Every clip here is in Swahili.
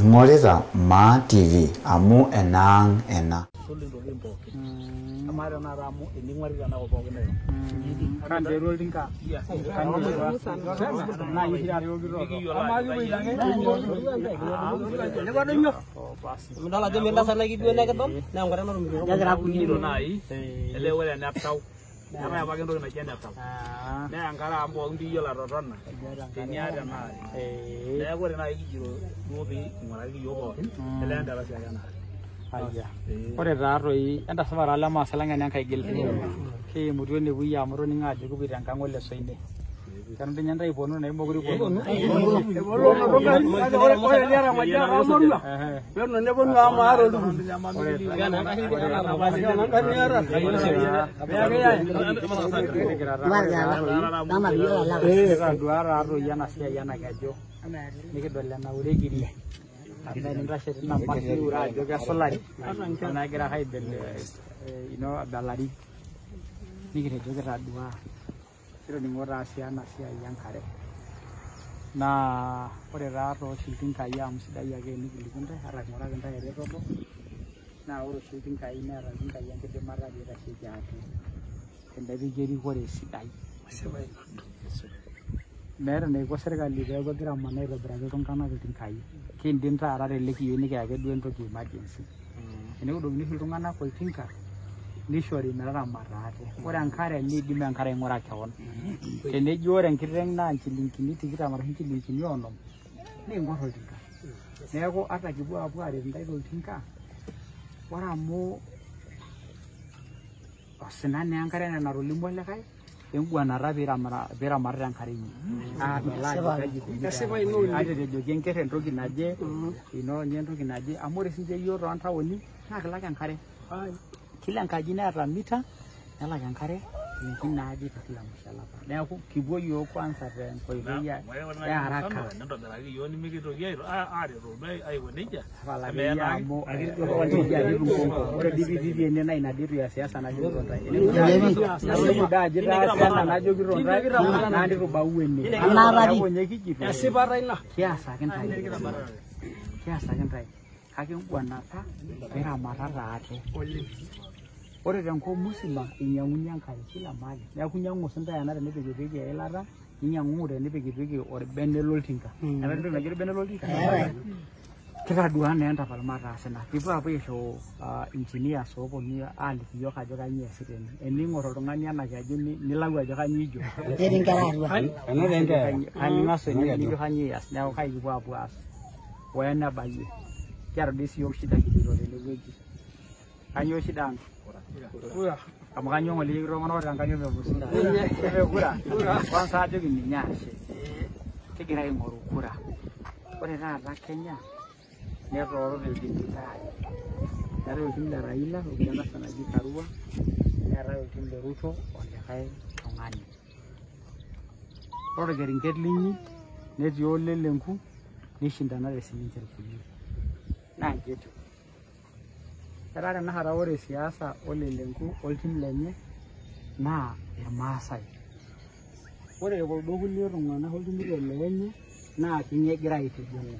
Ingorita Ma TV amu enang ena. Amara na ramu ini ngwari na ko pokene kan de rolling ka kan na yi ya yo giro amagi bo ilange ne ba donyo mundala de menda sana gi duene ka dom na ngara no mi ya gra ku ni do nai ele wele na tau ama ba gendo na jena tau ne angara ambo ndi yo la rorona teni ada na ne wele na yi giro mo bi ngara gi yo bo ele anda ba sia na Aya. Ore raroi enda sabara la masalanga nang kai gel. Ke mudwe ne buya amro ni ngaje ku bidang kangol le soine. Kan de nyanda ibono na moguri ko. Ada yang rasa nampak ura juga solari, karena kira hai bel, balari, ni kira juga radua, kira ni orang Asia yang kare. Nah, pada raro shooting kaya sudah ya gini gini kan, orang kan ada robo. Nah, orang shooting kaya ni orang kaya yang kita marah dia rasa jahat. Kendali jadi kore sidai. Meron nego sergali dia gua kira mana itu berada di kana shooting kaya. Kindin ra ara rele ki yuni ka ga duen to ki emergency ene udo ni hilunga na ko tinka ni shori na ra marate ora ankare ni di men kare ngora kawon ene jore nkireng na nchilinki ni tikira mar nchilinki ni onom ni ngoro tinka ne ko ata ki bua bua re ndai do tinka ora mo asena ne ankare na ro limbo le kai Yang buana rabi ramar yang kari ini. Kasih ino ada de jogen keren rogi naje, ino nyen rogi naje. Amore sinje yo ron tawo ni, nak lagan kare. Kilang kaji na ramita, na lagan kare. Mungkin naje kila masalah. Na aku kibo yo kwanza ren ko ya haraka. Nando lagi yo ni miki rogi ada robe ai wenija. Wala ya mo wali jadi rumpo. Ora DVD ne na ina diru ya siasa na jiro ronda. Ini muda jira siasa na jiro ronda. Na diru bauene. Amara di. Asibaraila. Kiasa kan tai. Kiasa kan tai. Kaki bwana ta era marara ate. Ore dan ko musima inyangunyang kali kila mali. Ya kunyangu senta yana da nebe gebe elara inyangu da nebe gebe ore benelol tinka. Ana ndo na gere benelol tinka. Kira dua ne anda palmara sana. Tiba apa iso engineer so ko ni ali yo ka joka nyi siten. Eni ngoro ngani ana ga jini ni lagu joka nyi jo. Jadi kara dua. Ana denga ani maso ni jo hanyi as na kai bu abu as. Wayana bayi. Kira disi yo shida kidiro le weji. Anyo shida. Ura, kamu kan nyong lihat orang orang kan nyong berusaha. Ura, orang sahaja gini nyasih. Kira yang orang ura. Orang orang Kenya, ni orang orang di kita. Dari ujung dari Raila, ujung sana di Karua, dari ujung dari Ruto, orang kaya tongani. Orang gering kerlingi, ni jual lelengku, ni sindana resmi cerita. Nah gitu. Karena na harawore siasa ole lenku oltim lenye na ya masai ore go dogul yorunga na oltim lenye na kinye gira itu jone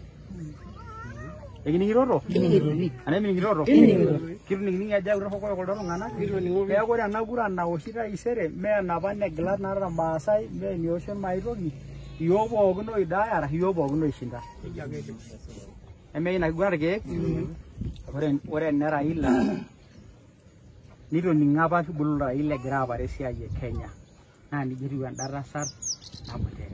egini giroro ane mini giroro kiru ni aja ura ko ko dorunga na kiru ni ya go na gura na osira isere me na bane glar na ra masai me ni ocean mairo ni yobo ogno idaya ra yobo ogno ishinda eme na gura ge Ore nera ila niro ningapa kibulura ile grava resia ye Kenya na nigiri wandara sar na mutere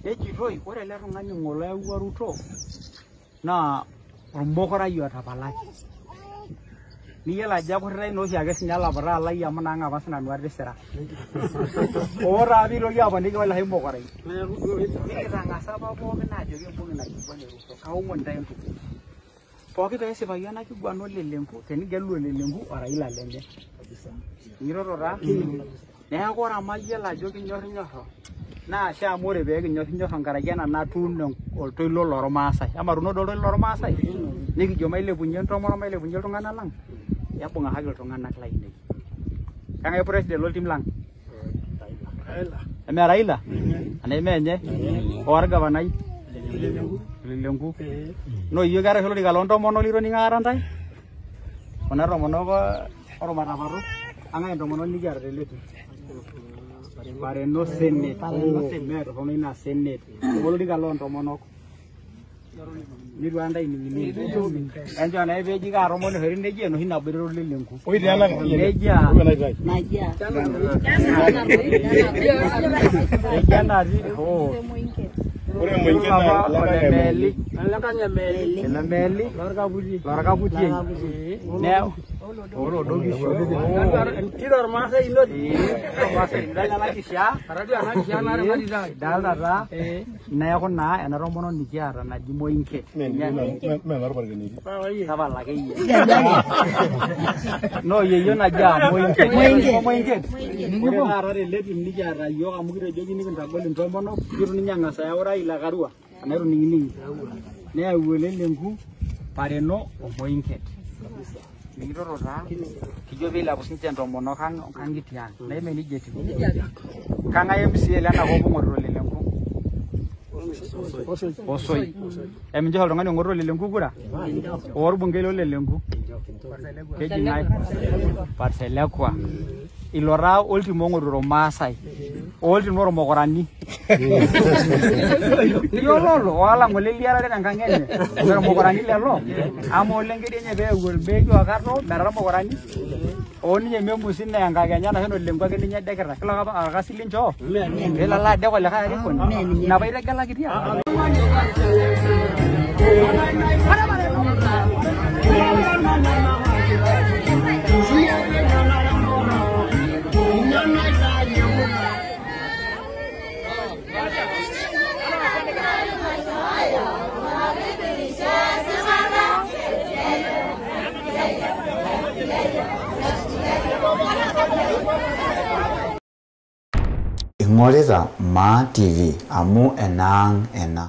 eji roi ore le rungani ngola waruto na ormokora yo tapalaki ni yela jago rai no sia gesinyala bara la ya mananga basna nuar desera ora biro ya bani ko la himo kore ni ranga saba bo na joge bo na bone ruto kawo mon dai Poki tayo sebagian lagi gua nol lelengku, teni galu lelengku orang ila lende. Ngiro rora, ne aku orang magia lah joki nyor. Nah, saya mau rebek nyor angkaraja na tun olto lo lor masai. Amaruno dolo lor masai. Niki jomai le punyen tomo mai le punyen tongana lang. Ya punga hagel tongana klai ni. Kang e presiden lo tim lang. Raila. Ame Raila. Ane me nye. Warga banai. Lelenku. No iyo gara solo diga lonto mono liro ni ngaran tai. Ona romono ko oro maraparu. Anga ndo mono ni gara letu. Pare no sennet. Mero kono ina sennet. Bolo diga lonto mono. Ni Rwanda ini. Enjo na ebe diga romono herin deje no hina bero lelenku. Oi diala leja. Naja. Naja na ri ho. Ore moinke na meli. Alakanya meli. Na meli. Larga buji. Ne. Oro dogi shodo. Tidor masa indo. Masa inda na kisha. Aradu ana kisha na mari dai. Dal dara. Ne ko na ena romono nikiara na di moinke. Me lar bargani. Saba lage. No ye yo na ja moinke. Moinke. Ni ko arare le nikiara yo amugire jogi ni ko gol ntomono. Juru ni nyanga saya ora ila garua. Anero ningi. Ne awele lengu pareno o moinke. Mingiro ra kijo vela businja ndomono kan gitian na me ni jeti kan ayemsi ele na go ngoro le lenku osoi emje hol ngani ngoro le lenku gura or bungelo le lenku keji nai parcela kwa ilora ultimo ngoro masai ultimo mogorani yo lolo wala ngole liara de kangene ngoro mogorani lelo amo lengede nye be gol be jo agarro dara mogorani oni nye membusin na yanga ganya na heno lengwa ke nya dekera kala ka kasilincho ela la de ko le ka ko na bayre gala gidia Ingoreza Ma TV amu enang ena